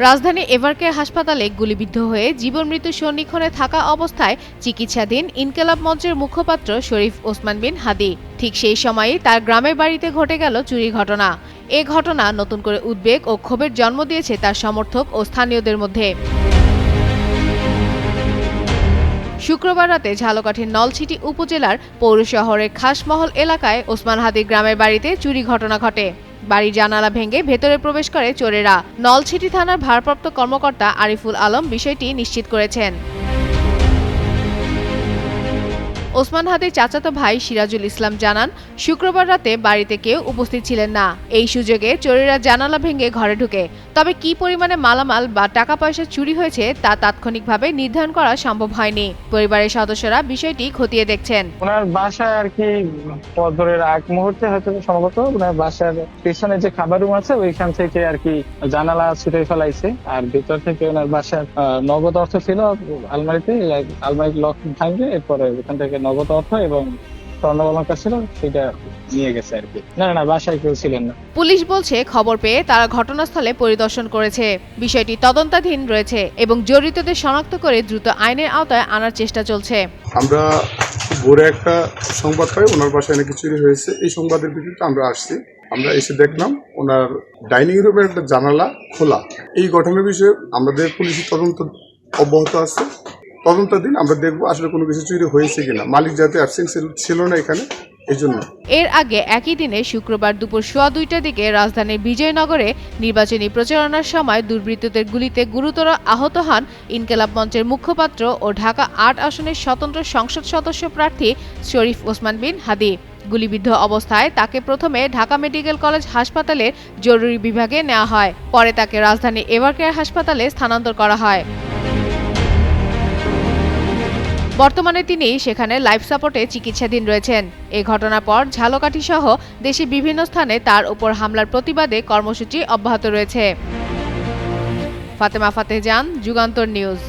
রাজধানী এভারকেয়ার হাসপাতালে গুলিবিদ্ধ হয়ে জীবন মৃত্যু সন্নিক্ষণে থাকা অবস্থায় চিকিৎসাধীন ইনকিলাব মঞ্চের মুখপাত্র শরীফ ওসমান বিন হাদি। ঠিক সেই সময়ই তার গ্রামের বাড়িতে ঘটে গেল চুরির ঘটনা। এ ঘটনা নতুন করে উদ্বেগ ও ক্ষোভের জন্ম দিয়েছে তার সমর্থক ও স্থানীয়দের মধ্যে। শুক্রবার রাতে ঝালকাঠির নলছিটি উপজেলার পৌর শহরের খাসমহল এলাকায় ওসমান হাদির গ্রামের বাড়িতে চুরি ঘটনা ঘটে। বাড়ির জানালা ভেঙে ভেতরে প্রবেশ করে চোরেরা। নলছিটি থানার ভারপ্রাপ্ত কর্মকর্তা আরিফুল আলম বিষয়টি নিশ্চিত করেছেন। ওসমান হাদির চাচাতো ভাই সিরাজুল ইসলাম জানান, শুক্রবার রাতে বাড়িতে কেউ উপস্থিত ছিলেন না। এই সুযোগে চোরেরা জানালা ভেঙে ঘরে ঢুকে। তবে কি পরিমাণে মালামাল বা টাকা পয়সা চুরি হয়েছে তা তাৎক্ষণিকভাবে নির্ধারণ করা সম্ভব হয়নি। পরিবারের সদস্যরা বিষয়টি খতিয়ে দেখছেন। ওনার বাসায় আর কি পদরের আগ মুহূর্তে হয়তো সম্ভবত ওনার বাসার পেছনে যে খাবার রুম আছে ওইখান থেকে আর কি জানালা ছুটে ফেলাইছে। আর ভিতর থেকে ওনার বাসার নগদ অর্থ ছিল আলমারিতে, আলমারির লক ভাঙবে, এরপরে ওখান থেকে নগদ অর্থ এবং স্বর্ণালঙ্কার ছিল সেটা নিয়ে গেছে আর কি। না বাসায় কেউ ছিলেন না। পুলিশ বলছে খবর পেয়ে তারা ঘটনাস্থলে পরিদর্শন করেছে। বিষয়টি তদন্তাধীন রয়েছে এবং জড়িতদের শনাক্ত করে দ্রুত আইনের আওতায় আনার চেষ্টা চলছে। আমরা ভোরে একটা সংবাদ পাই ওনার বাসায় নাকি চুরি হয়েছে। এই সংবাদের ভিত্তিতে আমরা আসছি। আমরা এসে দেখলাম ওনার ডাইনিং রুমের একটা জানালা খোলা। এই ঘটনার বিষয়ে আমাদের পুলিশি তদন্ত অব্যাহত আছে। তদন্তাধীন আমরা দেখবো আসলে কোনো কিছু চুরি হয়েছে কিনা। মালিক যাতে অ্যাবসেন্ট ছিল না এখানে, এই জন্য। এর আগে একই দিনে শুক্রবার দুপুর 2:15টার দিকে রাজধানীর বিজয়নগরে নির্বাচনী প্রচারণার সময় দুর্বৃত্তদের গুলিতে গুরুতর আহত হন ইনকিলাব মঞ্চের মুখপাত্র ও ঢাকা ৮ আসনের স্বতন্ত্র সংসদ সদস্য প্রার্থী শরীফ ওসমান বিন হাদি। গুলিবিদ্ধ অবস্থায় তাকে প্রথমে ঢাকা মেডিকেল কলেজ হাসপাতালের জরুরি বিভাগে নেওয়া হয়। পরে তাকে রাজধানী এভারকেয়ার হাসপাতালে স্থানান্তর করা হয়। বর্তমানে তিনি সেখানে লাইফ সাপোর্টে চিকিৎসাধীন রয়েছেন। এই ঘটনার পর ঝালকাঠি সহ দেশের বিভিন্ন স্থানে তার উপর হামলার প্রতিবাদে কর্মসূচি অব্যাহত রয়েছে। ফাতেমা ফাতেহ জান, যুগান্তর নিউজ।